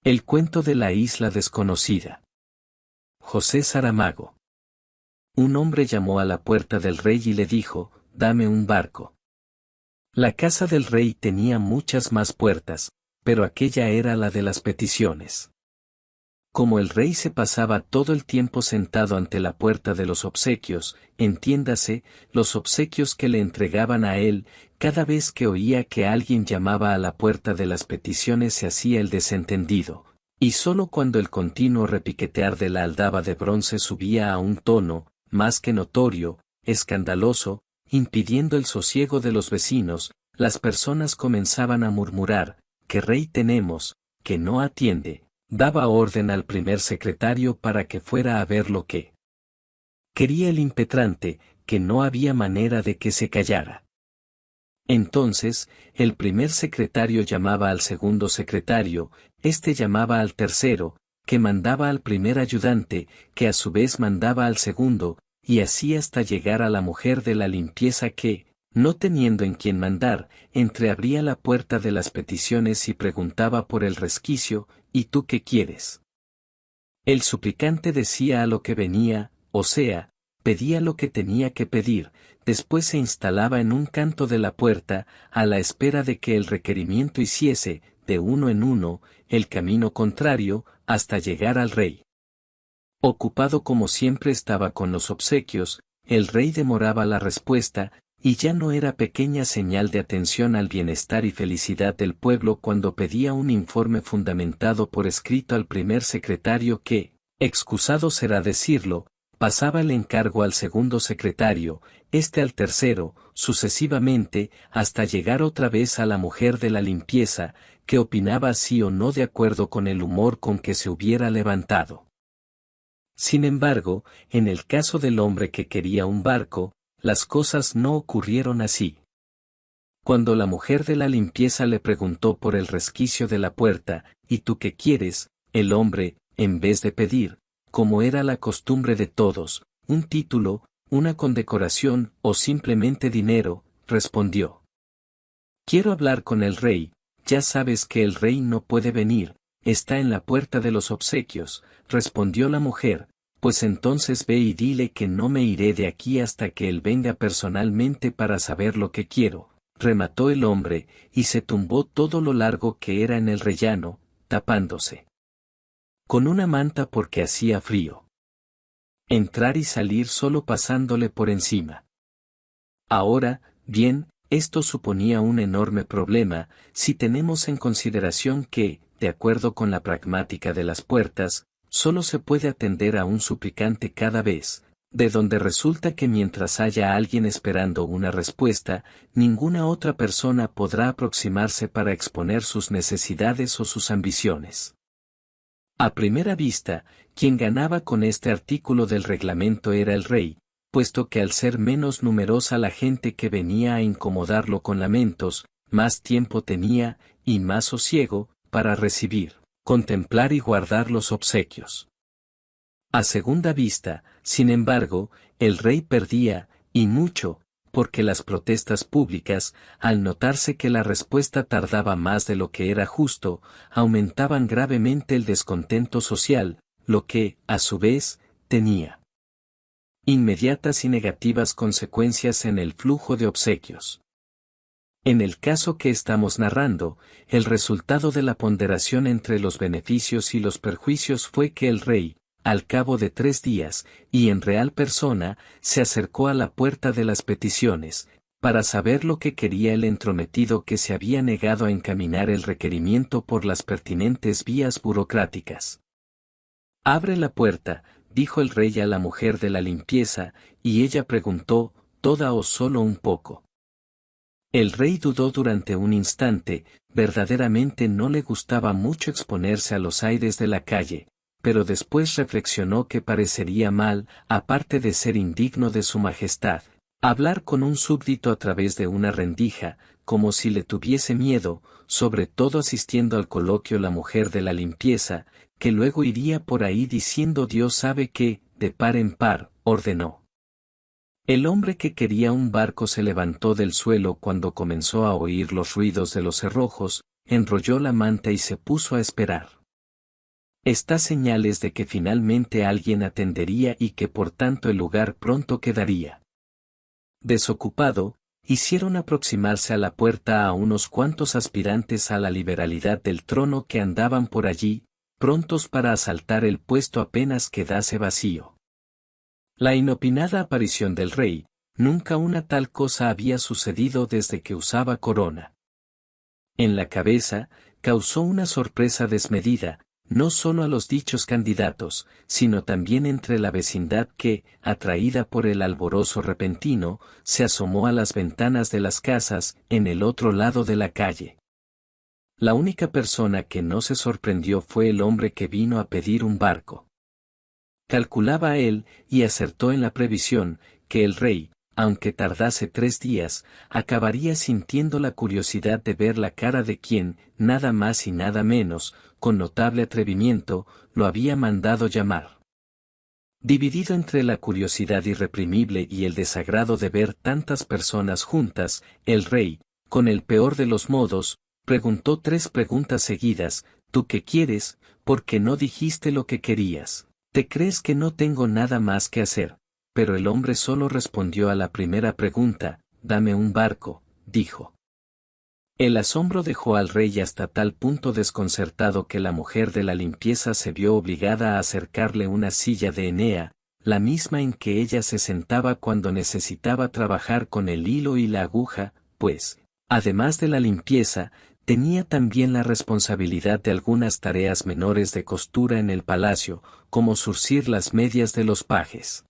El cuento de la isla desconocida. José Saramago. Un hombre llamó a la puerta del rey y le dijo, «Dame un barco». La casa del rey tenía muchas más puertas, pero aquella era la de las peticiones. Como el rey se pasaba todo el tiempo sentado ante la puerta de los obsequios, entiéndase, los obsequios que le entregaban a él, cada vez que oía que alguien llamaba a la puerta de las peticiones se hacía el desentendido, y sólo cuando el continuo repiquetear de la aldaba de bronce subía a un tono, más que notorio, escandaloso, impidiendo el sosiego de los vecinos, las personas comenzaban a murmurar, «¿Qué rey tenemos, que no atiende?». Daba orden al primer secretario para que fuera a ver lo que quería el impetrante, que no había manera de que se callara. Entonces, el primer secretario llamaba al segundo secretario, este llamaba al tercero, que mandaba al primer ayudante, que a su vez mandaba al segundo, y así hasta llegar a la mujer de la limpieza que, no teniendo en quién mandar, entreabría la puerta de las peticiones y preguntaba por el resquicio, «¿Y tú qué quieres?». El suplicante decía a lo que venía, o sea, pedía lo que tenía que pedir, después se instalaba en un canto de la puerta, a la espera de que el requerimiento hiciese, de uno en uno, el camino contrario, hasta llegar al rey. Ocupado como siempre estaba con los obsequios, el rey demoraba la respuesta, y ya no era pequeña señal de atención al bienestar y felicidad del pueblo cuando pedía un informe fundamentado por escrito al primer secretario que, excusado será decirlo, pasaba el encargo al segundo secretario, este al tercero, sucesivamente, hasta llegar otra vez a la mujer de la limpieza, que opinaba sí o no de acuerdo con el humor con que se hubiera levantado. Sin embargo, en el caso del hombre que quería un barco, las cosas no ocurrieron así. Cuando la mujer de la limpieza le preguntó por el resquicio de la puerta, «¿Y tú qué quieres?», el hombre, en vez de pedir, como era la costumbre de todos, un título, una condecoración o simplemente dinero, respondió: «Quiero hablar con el rey, ya sabes que el rey no puede venir, está en la puerta de los obsequios», respondió la mujer. «Pues entonces ve y dile que no me iré de aquí hasta que él venga personalmente para saber lo que quiero», remató el hombre, y se tumbó todo lo largo que era en el rellano, tapándose con una manta porque hacía frío. Entrar y salir solo pasándole por encima. Ahora, bien, esto suponía un enorme problema, si tenemos en consideración que, de acuerdo con la pragmática de las puertas, solo se puede atender a un suplicante cada vez, de donde resulta que mientras haya alguien esperando una respuesta, ninguna otra persona podrá aproximarse para exponer sus necesidades o sus ambiciones. A primera vista, quien ganaba con este artículo del reglamento era el rey, puesto que al ser menos numerosa la gente que venía a incomodarlo con lamentos, más tiempo tenía, y más sosiego, para recibir, contemplar y guardar los obsequios. A segunda vista, sin embargo, el rey perdía, y mucho, porque las protestas públicas, al notarse que la respuesta tardaba más de lo que era justo, aumentaban gravemente el descontento social, lo que, a su vez, tenía inmediatas y negativas consecuencias en el flujo de obsequios. En el caso que estamos narrando, el resultado de la ponderación entre los beneficios y los perjuicios fue que el rey, al cabo de 3 días, y en real persona, se acercó a la puerta de las peticiones, para saber lo que quería el entrometido que se había negado a encaminar el requerimiento por las pertinentes vías burocráticas. «Abre la puerta», dijo el rey a la mujer de la limpieza, y ella preguntó, «¿Toda o solo un poco?». El rey dudó durante un instante, verdaderamente no le gustaba mucho exponerse a los aires de la calle, pero después reflexionó que parecería mal, aparte de ser indigno de su majestad, hablar con un súbdito a través de una rendija, como si le tuviese miedo, sobre todo asistiendo al coloquio la mujer de la limpieza, que luego iría por ahí diciendo Dios sabe qué, de par en par, ordenó. El hombre que quería un barco se levantó del suelo cuando comenzó a oír los ruidos de los cerrojos, enrolló la manta y se puso a esperar. Estas señales de que finalmente alguien atendería y que por tanto el lugar pronto quedaría desocupado, hicieron aproximarse a la puerta a unos cuantos aspirantes a la liberalidad del trono que andaban por allí, prontos para asaltar el puesto apenas quedase vacío. La inopinada aparición del rey, nunca una tal cosa había sucedido desde que usaba corona. En la cabeza, causó una sorpresa desmedida, no solo a los dichos candidatos, sino también entre la vecindad que, atraída por el alborozo repentino, se asomó a las ventanas de las casas, en el otro lado de la calle. La única persona que no se sorprendió fue el hombre que vino a pedir un barco. Calculaba él, y acertó en la previsión, que el rey, aunque tardase 3 días, acabaría sintiendo la curiosidad de ver la cara de quien, nada más y nada menos, con notable atrevimiento, lo había mandado llamar. Dividido entre la curiosidad irreprimible y el desagrado de ver tantas personas juntas, el rey, con el peor de los modos, preguntó 3 preguntas seguidas: ¿tú qué quieres? ¿Por qué no dijiste lo que querías? ¿Te crees que no tengo nada más que hacer? Pero el hombre solo respondió a la primera pregunta: dame un barco, dijo. El asombro dejó al rey hasta tal punto desconcertado que la mujer de la limpieza se vio obligada a acercarle una silla de Enea, la misma en que ella se sentaba cuando necesitaba trabajar con el hilo y la aguja, pues, además de la limpieza, tenía también la responsabilidad de algunas tareas menores de costura en el palacio, como zurcir las medias de los pajes.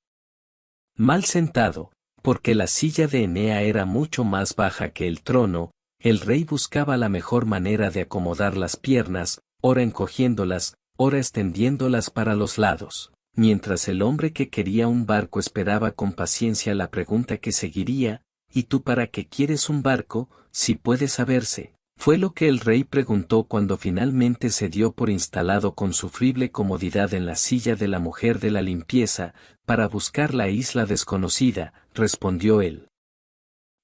Mal sentado, porque la silla de Enea era mucho más baja que el trono, el rey buscaba la mejor manera de acomodar las piernas, ora encogiéndolas, ora extendiéndolas para los lados, mientras el hombre que quería un barco esperaba con paciencia la pregunta que seguiría: ¿y tú para qué quieres un barco, si puede saberse? Fue lo que el rey preguntó cuando finalmente se dio por instalado con sufrible comodidad en la silla de la mujer de la limpieza. Para buscar la isla desconocida, respondió él.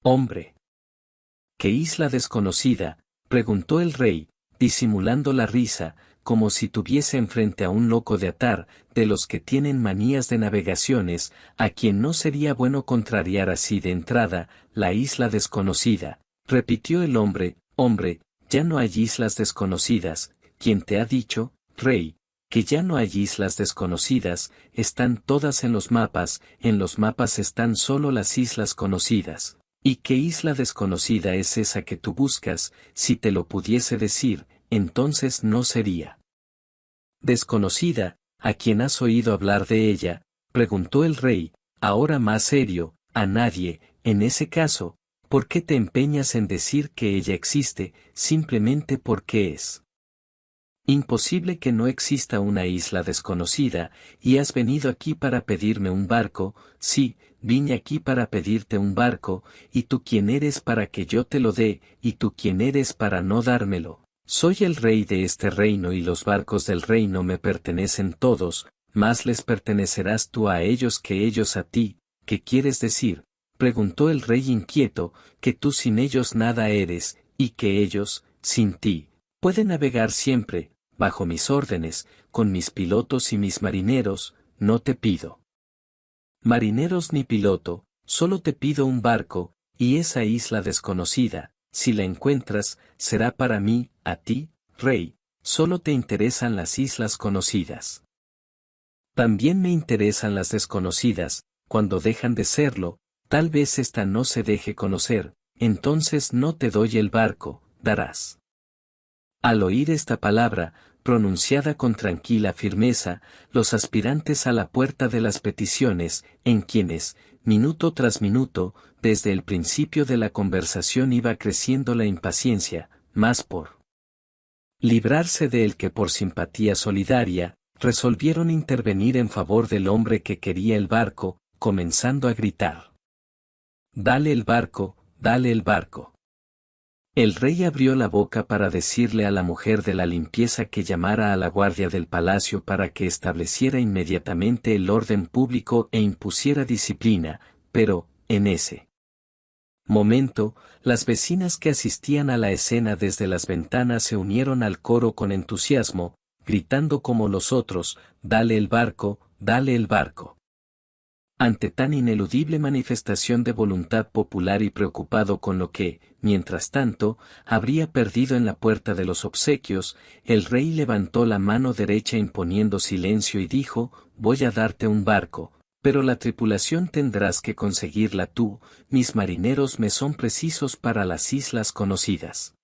Hombre. ¿Qué isla desconocida?, preguntó el rey, disimulando la risa, como si tuviese enfrente a un loco de atar, de los que tienen manías de navegaciones, a quien no sería bueno contrariar así de entrada. La isla desconocida, repitió el hombre. Hombre, ya no hay islas desconocidas. ¿Quién te ha dicho, rey, que ya no hay islas desconocidas? Están todas en los mapas están solo las islas conocidas. ¿Y qué isla desconocida es esa que tú buscas? Si te lo pudiese decir, entonces no sería desconocida. ¿A quién has oído hablar de ella?, preguntó el rey, ahora más serio. A nadie. En ese caso, ¿por qué te empeñas en decir que ella existe, simplemente porque es imposible que no exista una isla desconocida? Y has venido aquí para pedirme un barco? Sí, vine aquí para pedirte un barco. ¿Y tú quién eres para que yo te lo dé? ¿Y tú quién eres para no dármelo? Soy el rey de este reino y los barcos del reino me pertenecen todos. Más les pertenecerás tú a ellos que ellos a ti. ¿Qué quieres decir?, preguntó el rey inquieto. Que tú sin ellos nada eres, y que ellos, sin ti, pueden navegar siempre, bajo mis órdenes, con mis pilotos y mis marineros. No te pido marineros ni piloto, solo te pido un barco, y esa isla desconocida, si la encuentras, será para mí. A ti, rey, solo te interesan las islas conocidas. También me interesan las desconocidas. Cuando dejan de serlo, tal vez esta no se deje conocer, entonces no te doy el barco, darás. Al oír esta palabra, pronunciada con tranquila firmeza, los aspirantes a la puerta de las peticiones, en quienes, minuto tras minuto, desde el principio de la conversación iba creciendo la impaciencia, más por librarse de él que por simpatía solidaria, resolvieron intervenir en favor del hombre que quería el barco, comenzando a gritar: «Dale el barco, dale el barco». El rey abrió la boca para decirle a la mujer de la limpieza que llamara a la guardia del palacio para que estableciera inmediatamente el orden público e impusiera disciplina, pero, en ese momento, las vecinas que asistían a la escena desde las ventanas se unieron al coro con entusiasmo, gritando como los otros, «¡Dale el barco, dale el barco!». Ante tan ineludible manifestación de voluntad popular y preocupado con lo que, mientras tanto, habría perdido en la puerta de los obsequios, el rey levantó la mano derecha imponiendo silencio y dijo, «Voy a darte un barco, pero la tripulación tendrás que conseguirla tú, mis marineros me son precisos para las islas conocidas».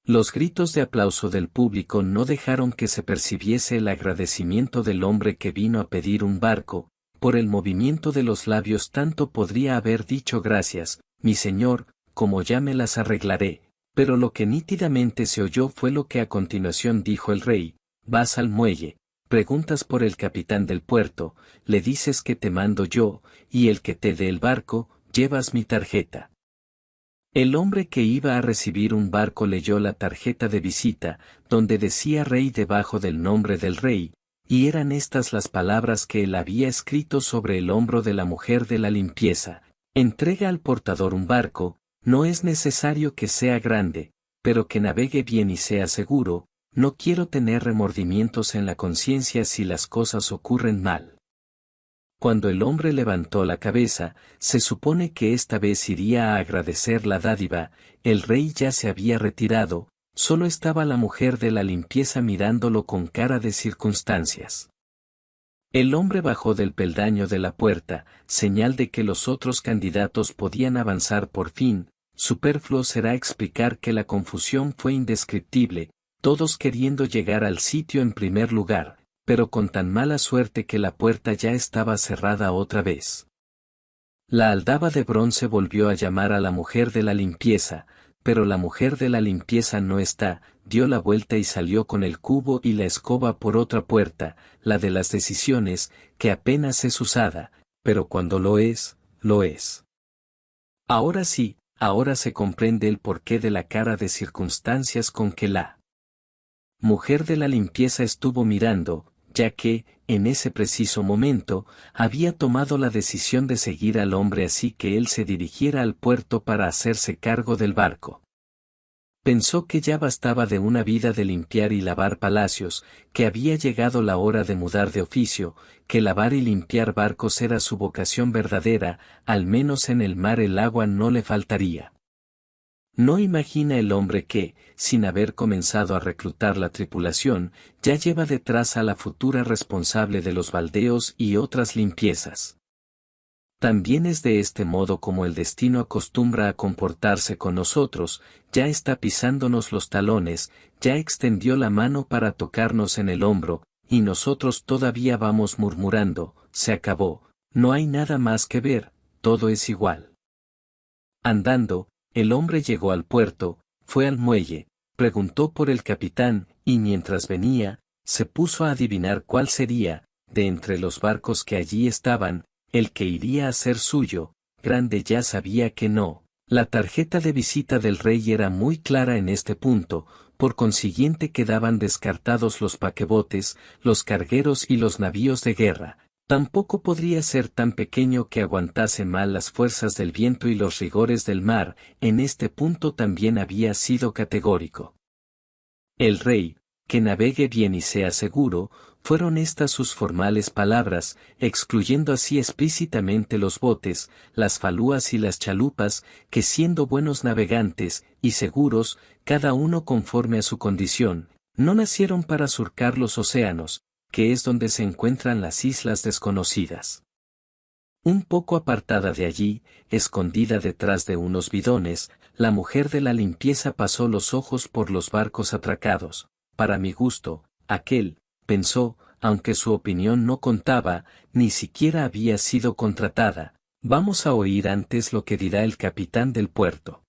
Los gritos de aplauso del público no dejaron que se percibiese el agradecimiento del hombre que vino a pedir un barco. Por el movimiento de los labios tanto podría haber dicho gracias, mi señor, como ya me las arreglaré, pero lo que nítidamente se oyó fue lo que a continuación dijo el rey, vas al muelle, preguntas por el capitán del puerto, le dices que te mando yo, y el que te dé el barco, llevas mi tarjeta. El hombre que iba a recibir un barco leyó la tarjeta de visita, donde decía rey debajo del nombre del rey, y eran estas las palabras que él había escrito sobre el hombro de la mujer de la limpieza. Entrega al portador un barco, no es necesario que sea grande, pero que navegue bien y sea seguro, no quiero tener remordimientos en la conciencia si las cosas ocurren mal. Cuando el hombre levantó la cabeza, se supone que esta vez iría a agradecer la dádiva, el rey ya se había retirado, solo estaba la mujer de la limpieza mirándolo con cara de circunstancias. El hombre bajó del peldaño de la puerta, señal de que los otros candidatos podían avanzar por fin. Superfluo será explicar que la confusión fue indescriptible, todos queriendo llegar al sitio en primer lugar, pero con tan mala suerte que la puerta ya estaba cerrada otra vez. La aldaba de bronce volvió a llamar a la mujer de la limpieza, pero la mujer de la limpieza no está, dio la vuelta y salió con el cubo y la escoba por otra puerta, la de las decisiones, que apenas es usada, pero cuando lo es, lo es. Ahora sí, ahora se comprende el porqué de la cara de circunstancias con que la mujer de la limpieza estuvo mirando, ya que, en ese preciso momento, había tomado la decisión de seguir al hombre así que él se dirigiera al puerto para hacerse cargo del barco. Pensó que ya bastaba de una vida de limpiar y lavar palacios, que había llegado la hora de mudar de oficio, que lavar y limpiar barcos era su vocación verdadera, al menos en el mar el agua no le faltaría. No imagina el hombre que, sin haber comenzado a reclutar la tripulación, ya lleva detrás a la futura responsable de los baldeos y otras limpiezas. También es de este modo como el destino acostumbra a comportarse con nosotros, ya está pisándonos los talones, ya extendió la mano para tocarnos en el hombro, y nosotros todavía vamos murmurando, se acabó, no hay nada más que ver, todo es igual. Andando, el hombre llegó al puerto, fue al muelle, preguntó por el capitán, y mientras venía, se puso a adivinar cuál sería, de entre los barcos que allí estaban, el que iría a ser suyo. Grande ya sabía que no. La tarjeta de visita del rey era muy clara en este punto, por consiguiente quedaban descartados los paquebotes, los cargueros y los navíos de guerra. Tampoco podría ser tan pequeño que aguantase mal las fuerzas del viento y los rigores del mar, en este punto también había sido categórico. El rey, que navegue bien y sea seguro, fueron estas sus formales palabras, excluyendo así explícitamente los botes, las falúas y las chalupas, que siendo buenos navegantes, y seguros, cada uno conforme a su condición, no nacieron para surcar los océanos, que es donde se encuentran las islas desconocidas. Un poco apartada de allí, escondida detrás de unos bidones, la mujer de la limpieza pasó los ojos por los barcos atracados. Para mi gusto, aquel, pensó, aunque su opinión no contaba, ni siquiera había sido contratada. Vamos a oír antes lo que dirá el capitán del puerto.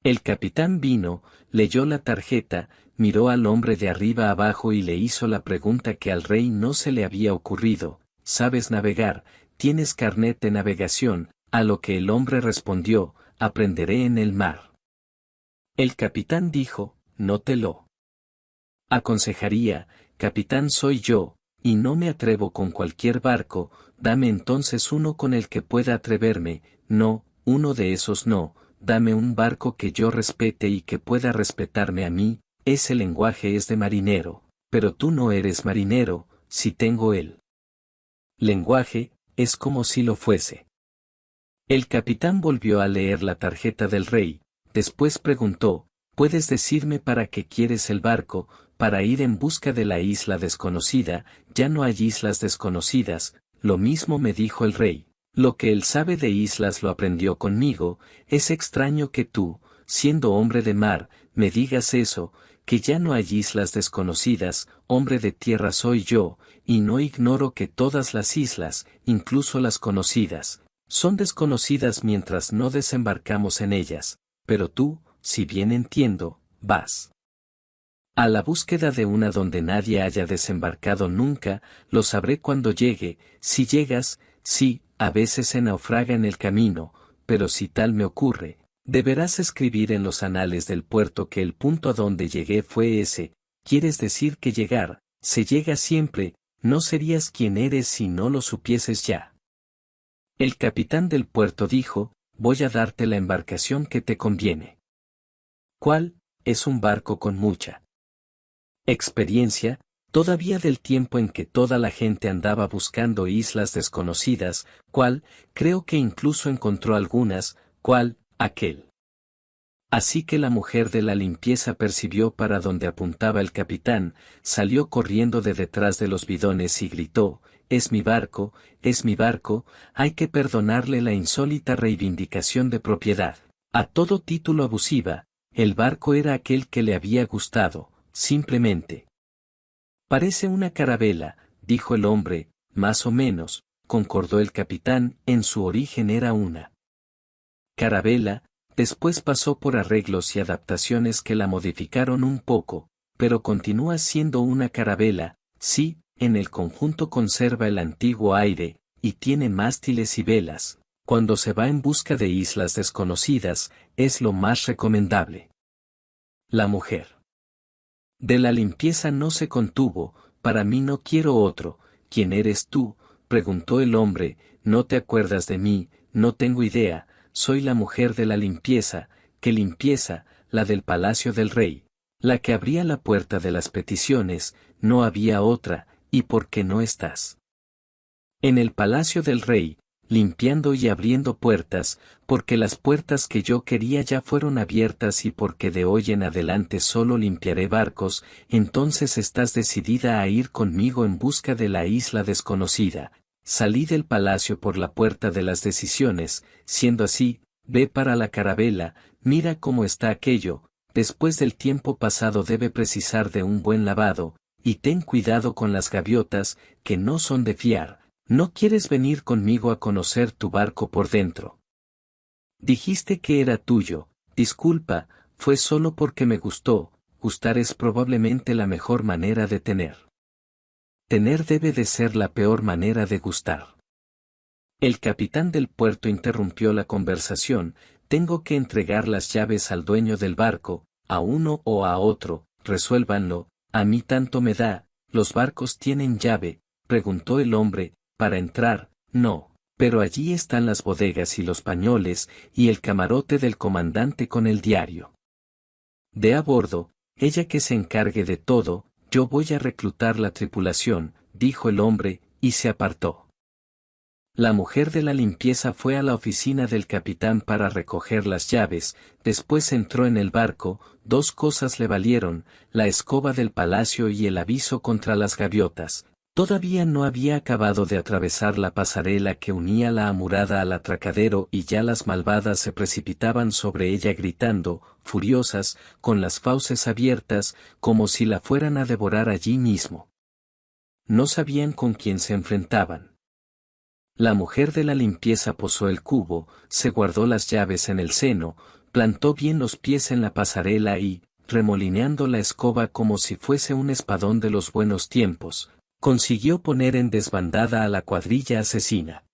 El capitán vino, leyó la tarjeta, miró al hombre de arriba abajo y le hizo la pregunta que al rey no se le había ocurrido, ¿sabes navegar? ¿Tienes carnet de navegación? A lo que el hombre respondió, aprenderé en el mar. El capitán dijo, no te lo aconsejaría, capitán soy yo, y no me atrevo con cualquier barco, dame entonces uno con el que pueda atreverme, no, uno de esos no, dame un barco que yo respete y que pueda respetarme a mí, ese lenguaje es de marinero, pero tú no eres marinero, si tengo el lenguaje, es como si lo fuese. El capitán volvió a leer la tarjeta del rey, después preguntó, ¿puedes decirme para qué quieres el barco? Para ir en busca de la isla desconocida. Ya no hay islas desconocidas, lo mismo me dijo el rey. Lo que él sabe de islas lo aprendió conmigo. Es extraño que tú, siendo hombre de mar, me digas eso, que ya no hay islas desconocidas. Hombre de tierra soy yo, y no ignoro que todas las islas, incluso las conocidas, son desconocidas mientras no desembarcamos en ellas, pero tú, si bien entiendo, vas a la búsqueda de una donde nadie haya desembarcado nunca. Lo sabré cuando llegue. Si llegas, sí, a veces se naufraga en el camino, pero si tal me ocurre, deberás escribir en los anales del puerto que el punto a donde llegué fue ese. ¿Quieres decir que llegar, se llega siempre? No serías quien eres si no lo supieses ya. El capitán del puerto dijo, voy a darte la embarcación que te conviene. ¿Cuál? Es un barco con mucha experiencia, todavía del tiempo en que toda la gente andaba buscando islas desconocidas. ¿Cuál? Creo que incluso encontró algunas. ¿Cuál? Aquel. Así que la mujer de la limpieza percibió para dónde apuntaba el capitán, salió corriendo de detrás de los bidones y gritó, es mi barco, hay que perdonarle la insólita reivindicación de propiedad. A todo título abusiva, el barco era aquel que le había gustado, simplemente. Parece una carabela, dijo el hombre, más o menos, concordó el capitán, en su origen era una carabela. Después pasó por arreglos y adaptaciones que la modificaron un poco, pero continúa siendo una carabela. Sí, en el conjunto conserva el antiguo aire, y tiene mástiles y velas. Cuando se va en busca de islas desconocidas, es lo más recomendable. La mujer de la limpieza no se contuvo, para mí no quiero otro. ¿Quién eres tú?, preguntó el hombre. No te acuerdas de mí. No tengo idea. Soy la mujer de la limpieza. ¿Qué limpieza? La del palacio del rey. La que abría la puerta de las peticiones. No había otra. ¿Y por qué no estás en el palacio del rey, limpiando y abriendo puertas? Porque las puertas que yo quería ya fueron abiertas y porque de hoy en adelante solo limpiaré barcos. Entonces estás decidida a ir conmigo en busca de la isla desconocida. Salí del palacio por la puerta de las decisiones. Siendo así, ve para la carabela, mira cómo está aquello. Después del tiempo pasado debe precisar de un buen lavado, y ten cuidado con las gaviotas, que no son de fiar. ¿No quieres venir conmigo a conocer tu barco por dentro? Dijiste que era tuyo. Disculpa, fue solo porque me gustó. Gustar es probablemente la mejor manera de tener. Tener debe de ser la peor manera de gustar. El capitán del puerto interrumpió la conversación. Tengo que entregar las llaves al dueño del barco, a uno o a otro, resuélvanlo. A mí tanto me da. ¿Los barcos tienen llave?, preguntó el hombre. Para entrar, no, pero allí están las bodegas y los pañoles, y el camarote del comandante con el diario de a bordo. Ella que se encargue de todo. Yo voy a reclutar la tripulación, dijo el hombre, y se apartó. La mujer de la limpieza fue a la oficina del capitán para recoger las llaves. Después entró en el barco. Dos cosas le valieron, la escoba del palacio y el aviso contra las gaviotas. Todavía no había acabado de atravesar la pasarela que unía la amurada al atracadero y ya las malvadas se precipitaban sobre ella gritando, furiosas, con las fauces abiertas, como si la fueran a devorar allí mismo. No sabían con quién se enfrentaban. La mujer de la limpieza posó el cubo, se guardó las llaves en el seno, plantó bien los pies en la pasarela y, remolineando la escoba como si fuese un espadón de los buenos tiempos, consiguió poner en desbandada a la cuadrilla asesina.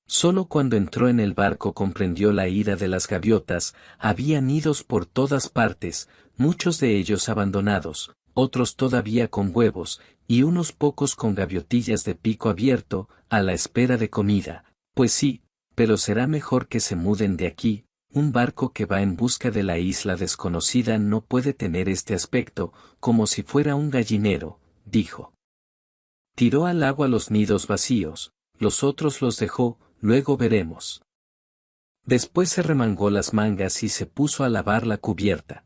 Solo cuando entró en el barco comprendió la ira de las gaviotas. Había nidos por todas partes, muchos de ellos abandonados, otros todavía con huevos, y unos pocos con gaviotillas de pico abierto, a la espera de comida. Pues sí, pero será mejor que se muden de aquí. un barco que va en busca de la isla desconocida no puede tener este aspecto, como si fuera un gallinero, dijo. Tiró al agua los nidos vacíos, los otros los dejó, luego veremos. Después se remangó las mangas y se puso a lavar la cubierta.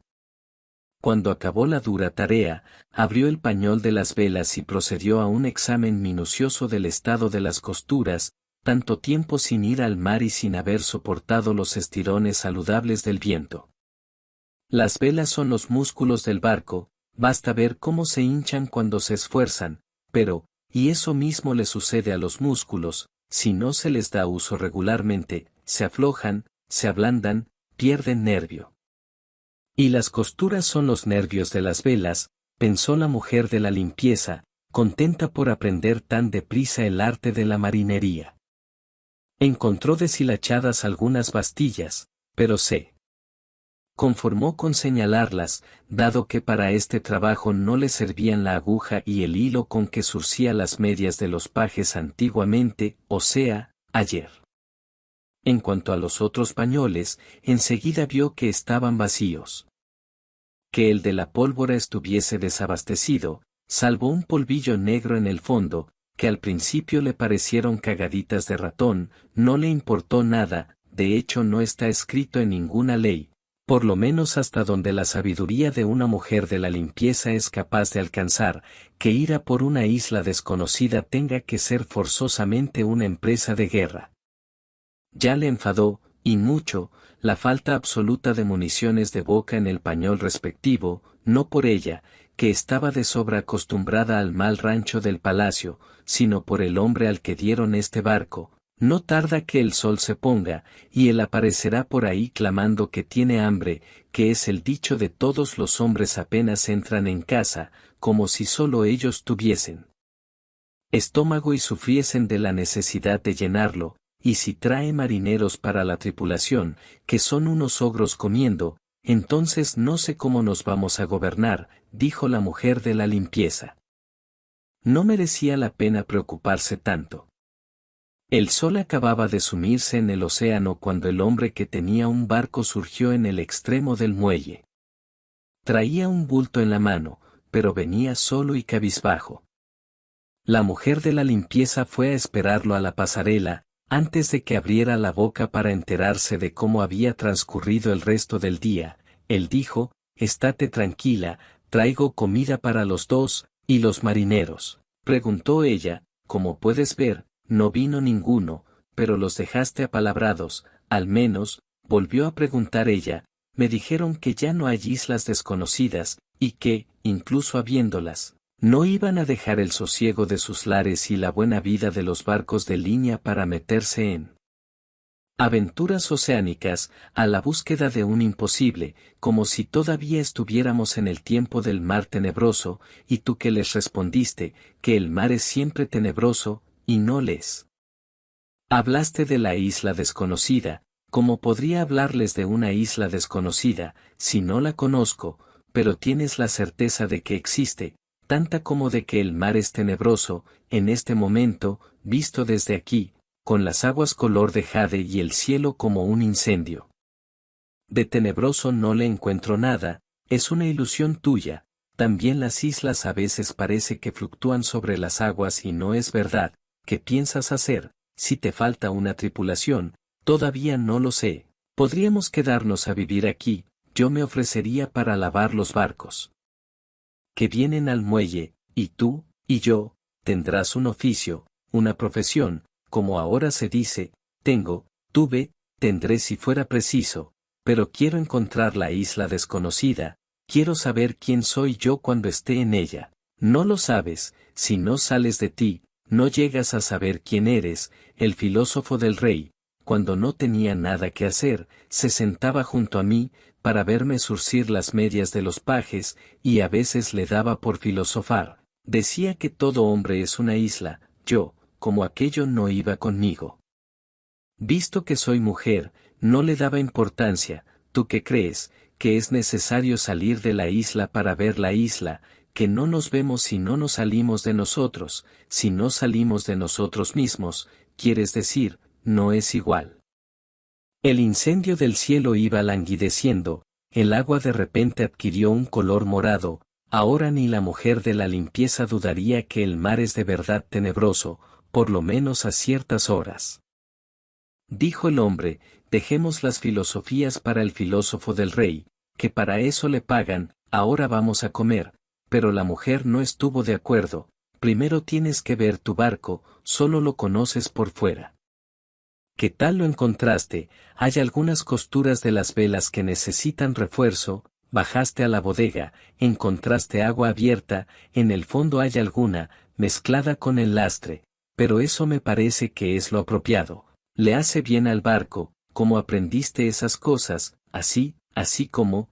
Cuando acabó la dura tarea, abrió el pañol de las velas y procedió a un examen minucioso del estado de las costuras, tanto tiempo sin ir al mar y sin haber soportado los estirones saludables del viento. Las velas son los músculos del barco, basta ver cómo se hinchan cuando se esfuerzan, pero, y eso mismo le sucede a los músculos, si no se les da uso regularmente, se aflojan, se ablandan, pierden nervio. Y las costuras son los nervios de las velas, pensó la mujer de la limpieza, contenta por aprender tan deprisa el arte de la marinería. Encontró deshilachadas algunas bastillas, pero se conformó con señalarlas, dado que para este trabajo no le servían la aguja y el hilo con que surcía las medias de los pajes antiguamente, o sea, ayer. En cuanto a los otros pañoles, enseguida vio que estaban vacíos. Que el de la pólvora estuviese desabastecido, salvo un polvillo negro en el fondo, que al principio le parecieron cagaditas de ratón, no le importó nada, de hecho no está escrito en ninguna ley, por lo menos hasta donde la sabiduría de una mujer de la limpieza es capaz de alcanzar, que ir a por una isla desconocida tenga que ser forzosamente una empresa de guerra. Ya le enfadó, y mucho, la falta absoluta de municiones de boca en el pañol respectivo, no por ella, que estaba de sobra acostumbrada al mal rancho del palacio, sino por el hombre al que dieron este barco. No tarda que el sol se ponga, y él aparecerá por ahí clamando que tiene hambre, que es el dicho de todos los hombres apenas entran en casa, como si solo ellos tuviesen estómago y sufriesen de la necesidad de llenarlo, y si trae marineros para la tripulación, que son unos ogros comiendo, entonces no sé cómo nos vamos a gobernar, dijo la mujer de la limpieza. No merecía la pena preocuparse tanto. El sol acababa de sumirse en el océano cuando el hombre que tenía un barco surgió en el extremo del muelle. Traía un bulto en la mano, pero venía solo y cabizbajo. La mujer de la limpieza fue a esperarlo a la pasarela, antes de que abriera la boca para enterarse de cómo había transcurrido el resto del día. Él dijo, «Estate tranquila, traigo comida para los dos, ¿y los marineros?», preguntó ella. «Como puedes ver, no vino ninguno, pero los dejaste apalabrados, al menos», volvió a preguntar ella, «me dijeron que ya no hay islas desconocidas, y que, incluso habiéndolas, no iban a dejar el sosiego de sus lares y la buena vida de los barcos de línea para meterse en aventuras oceánicas, a la búsqueda de un imposible, como si todavía estuviéramos en el tiempo del mar tenebroso, y tú que les respondiste, que el mar es siempre tenebroso, y no les hablaste de la isla desconocida. ¿Cómo podría hablarles de una isla desconocida, si no la conozco? Pero tienes la certeza de que existe, tanta como de que el mar es tenebroso, en este momento, visto desde aquí, con las aguas color de jade y el cielo como un incendio. De tenebroso no le encuentro nada, es una ilusión tuya. También las islas a veces parece que fluctúan sobre las aguas y no es verdad. ¿Qué piensas hacer? Si te falta una tripulación, todavía no lo sé. Podríamos quedarnos a vivir aquí, yo me ofrecería para lavar los barcos que vienen al muelle, y tú, y yo, tendrás un oficio, una profesión, como ahora se dice, tuve, tendré si fuera preciso, pero quiero encontrar la isla desconocida, quiero saber quién soy yo cuando esté en ella. No lo sabes, si no sales de ti, no llegas a saber quién eres. El filósofo del rey, cuando no tenía nada que hacer, se sentaba junto a mí, para verme zurcir las medias de los pajes, y a veces le daba por filosofar. Decía que todo hombre es una isla. Yo, como aquello no iba conmigo. Visto que soy mujer, no le daba importancia. ¿Tú qué crees? Que es necesario salir de la isla para ver la isla, que no nos vemos si no nos salimos de nosotros, si no salimos de nosotros mismos, quieres decir, no es igual. El incendio del cielo iba languideciendo, el agua de repente adquirió un color morado, ahora ni la mujer de la limpieza dudaría que el mar es de verdad tenebroso, por lo menos a ciertas horas. Dijo el hombre, dejemos las filosofías para el filósofo del rey, que para eso le pagan, ahora vamos a comer, pero la mujer no estuvo de acuerdo, primero tienes que ver tu barco, solo lo conoces por fuera. ¿Qué tal lo encontraste? Hay algunas costuras de las velas que necesitan refuerzo, bajaste a la bodega, encontraste agua abierta, en el fondo hay alguna, mezclada con el lastre, pero eso me parece que es lo apropiado, le hace bien al barco, como aprendiste esas cosas, así como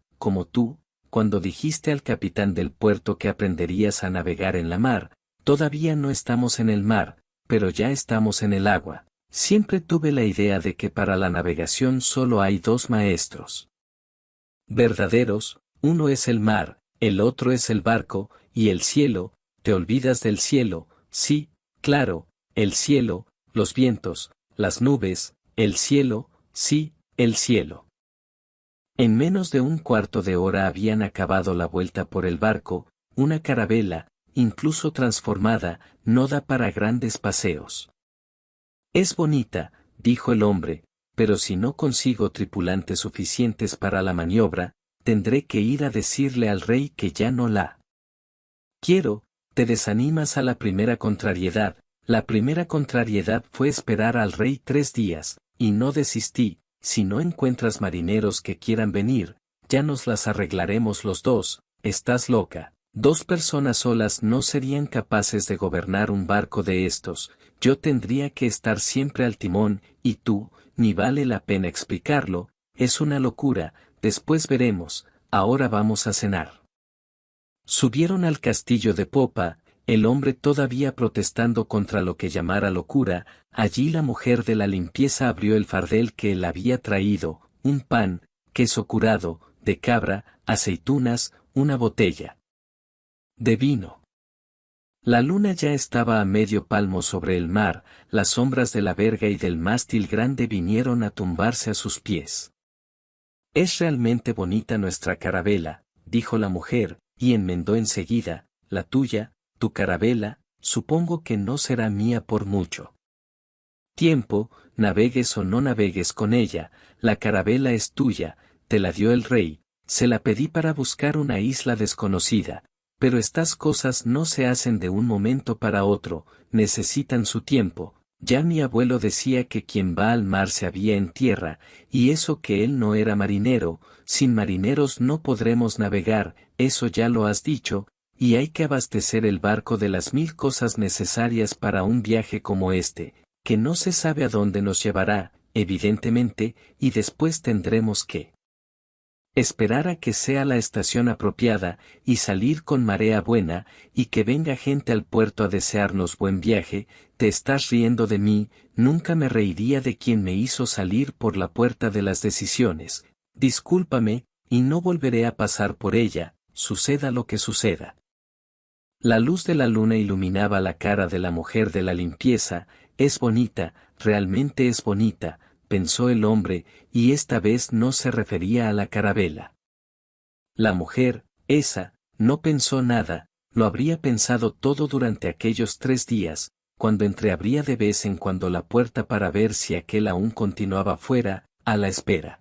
tú, cuando dijiste al capitán del puerto que aprenderías a navegar en la mar, todavía no estamos en el mar, pero ya estamos en el agua. Siempre tuve la idea de que para la navegación solo hay dos maestros verdaderos, uno es el mar, el otro es el barco, y el cielo, te olvidas del cielo, sí, claro, el cielo, los vientos, las nubes, el cielo, sí, el cielo. En menos de un cuarto de hora habían acabado la vuelta por el barco, una carabela, incluso transformada, no da para grandes paseos. Es bonita, dijo el hombre, pero si no consigo tripulantes suficientes para la maniobra, tendré que ir a decirle al rey que ya no la quiero. Te desanimas a la primera contrariedad. La primera contrariedad fue esperar al rey 3 días, y no desistí. Si no encuentras marineros que quieran venir, ya nos las arreglaremos los dos. Estás loca. 2 personas solas no serían capaces de gobernar un barco de estos. Yo tendría que estar siempre al timón, y tú, ni vale la pena explicarlo, es una locura, después veremos, ahora vamos a cenar. Subieron al castillo de popa, el hombre todavía protestando contra lo que llamara locura, allí la mujer de la limpieza abrió el fardel que él había traído, un pan, queso curado, de cabra, aceitunas, una botella de vino. La luna ya estaba a medio palmo sobre el mar, las sombras de la verga y del mástil grande vinieron a tumbarse a sus pies. Es realmente bonita nuestra carabela, dijo la mujer, y enmendó enseguida, la tuya, tu carabela, supongo que no será mía por mucho tiempo, navegues o no navegues con ella, la carabela es tuya, te la dio el rey, se la pedí para buscar una isla desconocida. Pero estas cosas no se hacen de un momento para otro, necesitan su tiempo. Ya mi abuelo decía que quien va al mar se avía en tierra, y eso que él no era marinero, sin marineros no podremos navegar, eso ya lo has dicho, y hay que abastecer el barco de las 1000 cosas necesarias para un viaje como este, que no se sabe a dónde nos llevará, evidentemente, y después tendremos que esperar a que sea la estación apropiada, y salir con marea buena, y que venga gente al puerto a desearnos buen viaje. Te estás riendo de mí, nunca me reiría de quien me hizo salir por la puerta de las decisiones. Discúlpame, y no volveré a pasar por ella, suceda lo que suceda. La luz de la luna iluminaba la cara de la mujer de la limpieza. Es bonita, realmente es bonita, pensó el hombre, y esta vez no se refería a la carabela. La mujer, esa, no pensó nada, lo habría pensado todo durante aquellos 3 días, cuando entreabría de vez en cuando la puerta para ver si aquel aún continuaba fuera, a la espera.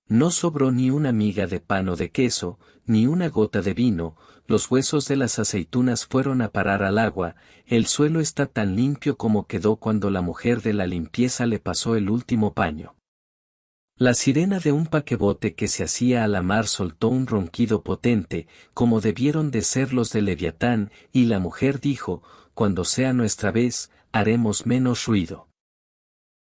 No sobró ni una miga de pan o de queso, ni una gota de vino, los huesos de las aceitunas fueron a parar al agua, el suelo está tan limpio como quedó cuando la mujer de la limpieza le pasó el último paño. La sirena de un paquebote que se hacía a la mar soltó un ronquido potente, como debieron de ser los de Leviatán, y la mujer dijo, cuando sea nuestra vez, haremos menos ruido.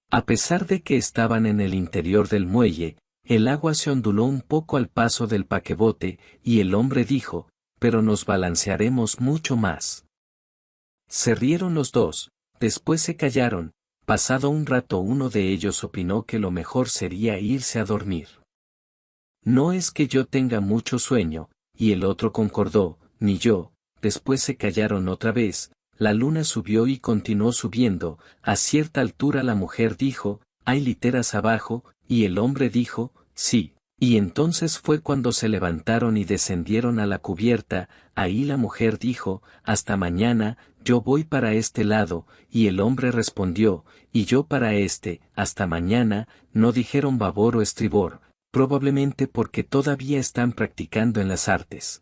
A pesar de que estaban en el interior del muelle, el agua se onduló un poco al paso del paquebote, y el hombre dijo, pero nos balancearemos mucho más. Se rieron los dos, después se callaron, pasado un rato uno de ellos opinó que lo mejor sería irse a dormir. No es que yo tenga mucho sueño, y el otro concordó, ni yo. Después se callaron otra vez, la luna subió y continuó subiendo, a cierta altura la mujer dijo, hay literas abajo, y el hombre dijo, sí. Y entonces fue cuando se levantaron y descendieron a la cubierta. Ahí la mujer dijo, hasta mañana, yo voy para este lado, y el hombre respondió, y yo para este, hasta mañana. No dijeron babor o estribor, probablemente porque todavía están practicando en las artes.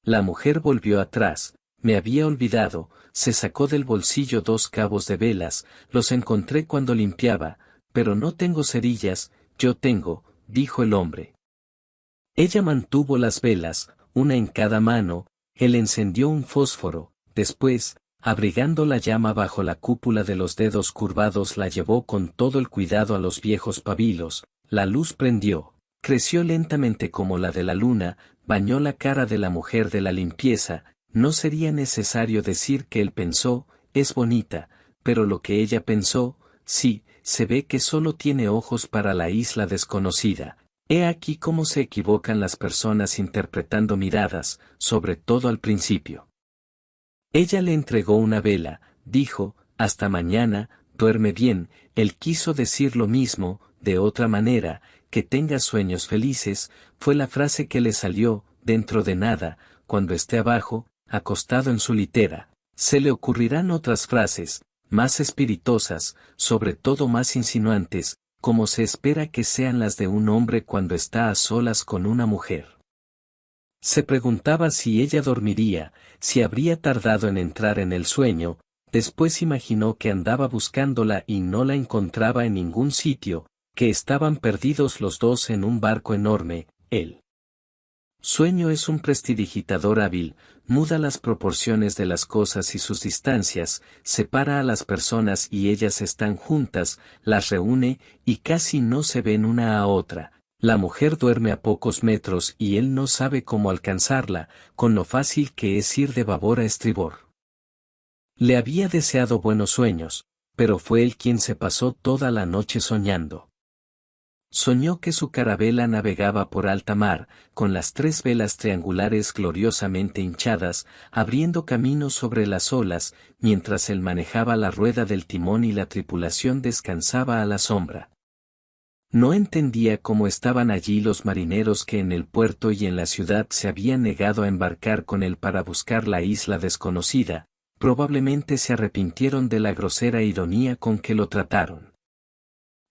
La mujer volvió atrás, me había olvidado, se sacó del bolsillo 2 cabos de velas, los encontré cuando limpiaba, pero no tengo cerillas. Yo tengo, dijo el hombre. Ella mantuvo las velas, una en cada mano. Él encendió un fósforo, después, abrigando la llama bajo la cúpula de los dedos curvados, la llevó con todo el cuidado a los viejos pabilos. La luz prendió, creció lentamente como la de la luna, bañó la cara de la mujer de la limpieza. No sería necesario decir que él pensó, es bonita, pero lo que ella pensó, sí, se ve que solo tiene ojos para la isla desconocida. He aquí cómo se equivocan las personas interpretando miradas, sobre todo al principio. Ella le entregó una vela, dijo, hasta mañana, duerme bien. Él quiso decir lo mismo, de otra manera, que tengas sueños felices. Fue la frase que le salió. Dentro de nada, cuando esté abajo, acostado en su litera, se le ocurrirán otras frases, más espiritosas, sobre todo más insinuantes, como se espera que sean las de un hombre cuando está a solas con una mujer. Se preguntaba si ella dormiría, si habría tardado en entrar en el sueño. Después imaginó que andaba buscándola y no la encontraba en ningún sitio, que estaban perdidos los dos en un barco enorme. El sueño es un prestidigitador hábil, muda las proporciones de las cosas y sus distancias, separa a las personas y ellas están juntas, las reúne, y casi no se ven una a otra. La mujer duerme a pocos metros y él no sabe cómo alcanzarla, con lo fácil que es ir de babor a estribor. Le había deseado buenos sueños, pero fue él quien se pasó toda la noche soñando. Soñó que su carabela navegaba por alta mar, con las 3 velas triangulares gloriosamente hinchadas, abriendo camino sobre las olas, mientras él manejaba la rueda del timón y la tripulación descansaba a la sombra. No entendía cómo estaban allí los marineros que en el puerto y en la ciudad se habían negado a embarcar con él para buscar la isla desconocida. Probablemente se arrepintieron de la grosera ironía con que lo trataron.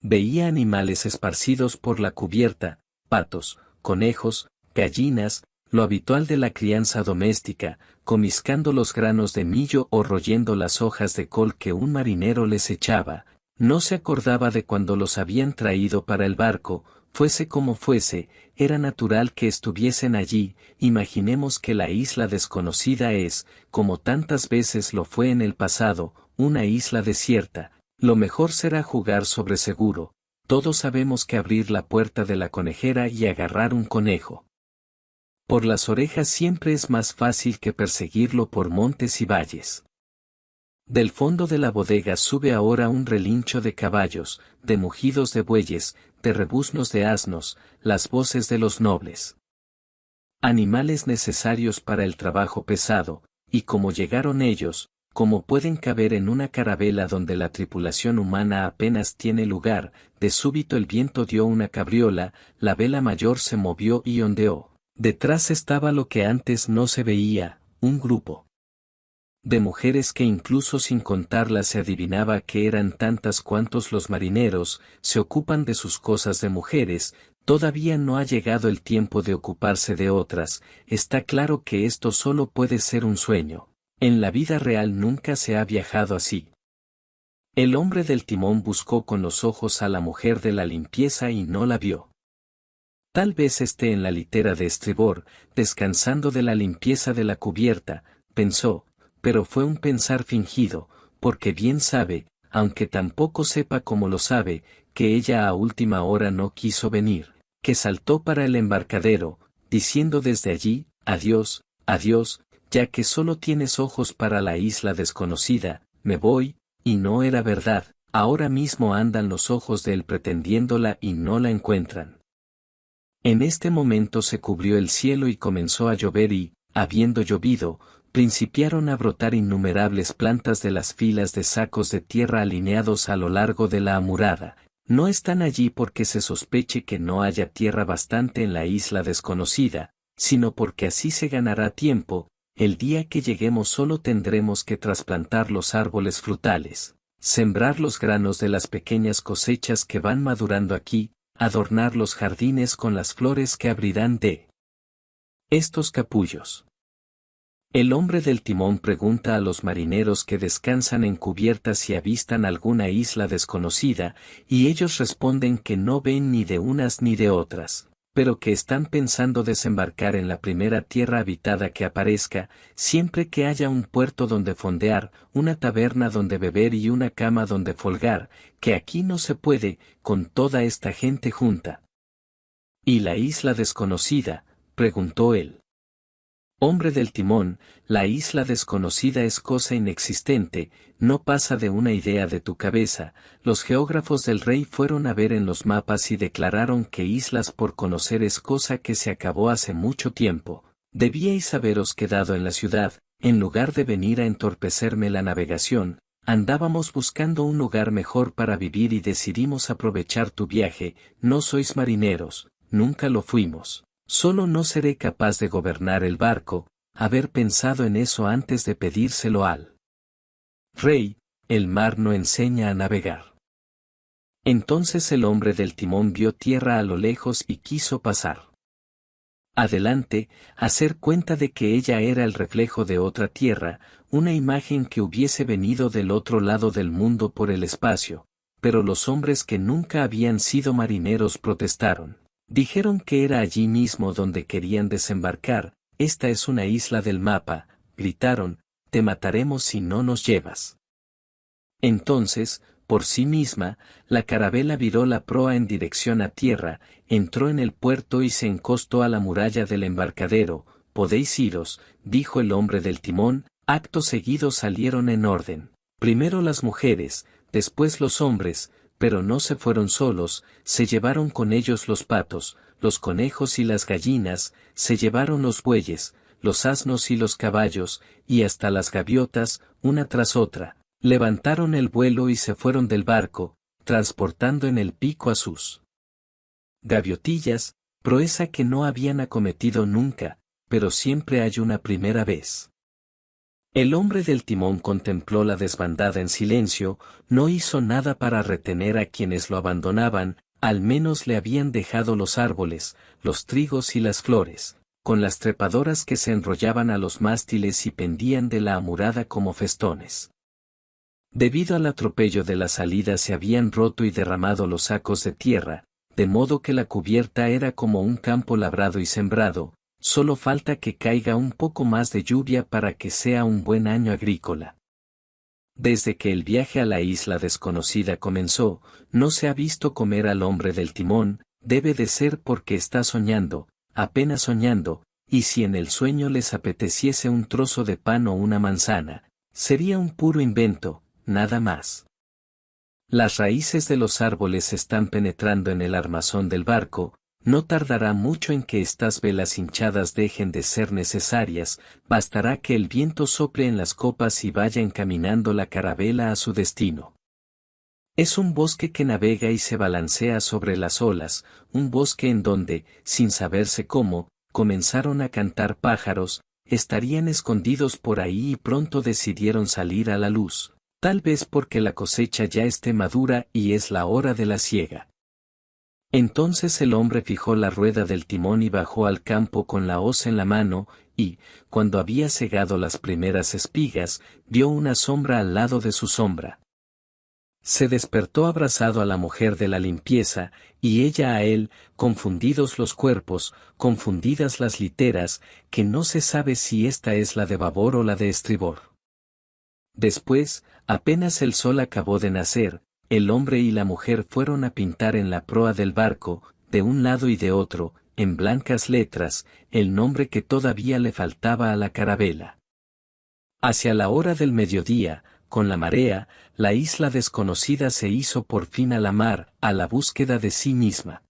Veía animales esparcidos por la cubierta, patos, conejos, gallinas, lo habitual de la crianza doméstica, comiscando los granos de millo o royendo las hojas de col que un marinero les echaba. No se acordaba de cuando los habían traído para el barco. Fuese como fuese, era natural que estuviesen allí. Imaginemos que la isla desconocida es, como tantas veces lo fue en el pasado, una isla desierta. Lo mejor será jugar sobre seguro. Todos sabemos que abrir la puerta de la conejera y agarrar un conejo por las orejas siempre es más fácil que perseguirlo por montes y valles. Del fondo de la bodega sube ahora un relincho de caballos, de mugidos de bueyes, de rebuznos de asnos, las voces de los nobles. Animales necesarios para el trabajo pesado, y como llegaron ellos, como pueden caber en una carabela donde la tripulación humana apenas tiene lugar, de súbito el viento dio una cabriola, la vela mayor se movió y ondeó. Detrás estaba lo que antes no se veía, un grupo de mujeres que incluso sin contarlas se adivinaba que eran tantas cuantos los marineros se ocupan de sus cosas de mujeres. Todavía no ha llegado el tiempo de ocuparse de otras. Está claro que esto solo puede ser un sueño. En la vida real nunca se ha viajado así. El hombre del timón buscó con los ojos a la mujer de la limpieza y no la vio. Tal vez esté en la litera de estribor, descansando de la limpieza de la cubierta, pensó, pero fue un pensar fingido, porque bien sabe, aunque tampoco sepa cómo lo sabe, que ella a última hora no quiso venir, que saltó para el embarcadero, diciendo desde allí, adiós, adiós, ya que solo tienes ojos para la isla desconocida, me voy. Y no era verdad, ahora mismo andan los ojos de él pretendiéndola y no la encuentran. En este momento se cubrió el cielo y comenzó a llover y, habiendo llovido, principiaron a brotar innumerables plantas de las filas de sacos de tierra alineados a lo largo de la amurada. No están allí porque se sospeche que no haya tierra bastante en la isla desconocida, sino porque así se ganará tiempo. El día que lleguemos solo tendremos que trasplantar los árboles frutales, sembrar los granos de las pequeñas cosechas que van madurando aquí, adornar los jardines con las flores que abrirán de estos capullos. El hombre del timón pregunta a los marineros que descansan en cubierta si avistan alguna isla desconocida, y ellos responden que no ven ni de unas ni de otras, pero que están pensando desembarcar en la primera tierra habitada que aparezca, siempre que haya un puerto donde fondear, una taberna donde beber y una cama donde folgar, que aquí no se puede, con toda esta gente junta. ¿Y la isla desconocida?, preguntó él. Hombre del timón, la isla desconocida es cosa inexistente, no pasa de una idea de tu cabeza. Los geógrafos del rey fueron a ver en los mapas y declararon que islas por conocer es cosa que se acabó hace mucho tiempo. Debíais haberos quedado en la ciudad, en lugar de venir a entorpecerme la navegación. Andábamos buscando un lugar mejor para vivir y decidimos aprovechar tu viaje. No sois marineros, nunca lo fuimos. Solo no seré capaz de gobernar el barco, haber pensado en eso antes de pedírselo al rey. El mar no enseña a navegar. Entonces el hombre del timón vio tierra a lo lejos y quiso pasar adelante, hacer cuenta de que ella era el reflejo de otra tierra, una imagen que hubiese venido del otro lado del mundo por el espacio, pero los hombres que nunca habían sido marineros protestaron. Dijeron que era allí mismo donde querían desembarcar. Esta es una isla del mapa, gritaron, te mataremos si no nos llevas. Entonces, por sí misma, la carabela viró la proa en dirección a tierra, entró en el puerto y se encostó a la muralla del embarcadero. Podéis iros, dijo el hombre del timón. Acto seguido salieron en orden. Primero las mujeres, después los hombres, pero no se fueron solos, se llevaron con ellos los patos, los conejos y las gallinas, se llevaron los bueyes, los asnos y los caballos, y hasta las gaviotas, una tras otra. Levantaron el vuelo y se fueron del barco, transportando en el pico a sus gaviotillas, proeza que no habían acometido nunca, pero siempre hay una primera vez. El hombre del timón contempló la desbandada en silencio, no hizo nada para retener a quienes lo abandonaban, al menos le habían dejado los árboles, los trigos y las flores, con las trepadoras que se enrollaban a los mástiles y pendían de la amurada como festones. Debido al atropello de la salida se habían roto y derramado los sacos de tierra, de modo que la cubierta era como un campo labrado y sembrado. Solo falta que caiga un poco más de lluvia para que sea un buen año agrícola. Desde que el viaje a la isla desconocida comenzó, no se ha visto comer al hombre del timón. Debe de ser porque está soñando, apenas soñando, y si en el sueño les apeteciese un trozo de pan o una manzana, sería un puro invento, nada más. Las raíces de los árboles están penetrando en el armazón del barco. No tardará mucho en que estas velas hinchadas dejen de ser necesarias, bastará que el viento sople en las copas y vaya encaminando la carabela a su destino. Es un bosque que navega y se balancea sobre las olas, un bosque en donde, sin saberse cómo, comenzaron a cantar pájaros, estarían escondidos por ahí y pronto decidieron salir a la luz, tal vez porque la cosecha ya esté madura y es la hora de la siega. Entonces el hombre fijó la rueda del timón y bajó al campo con la hoz en la mano, y, cuando había segado las primeras espigas, vio una sombra al lado de su sombra. Se despertó abrazado a la mujer de la limpieza, y ella a él, confundidos los cuerpos, confundidas las literas, que no se sabe si esta es la de babor o la de estribor. Después, apenas el sol acabó de nacer, el hombre y la mujer fueron a pintar en la proa del barco, de un lado y de otro, en blancas letras, el nombre que todavía le faltaba a la carabela. Hacia la hora del mediodía, con la marea, la isla desconocida se hizo por fin a la mar, a la búsqueda de sí misma.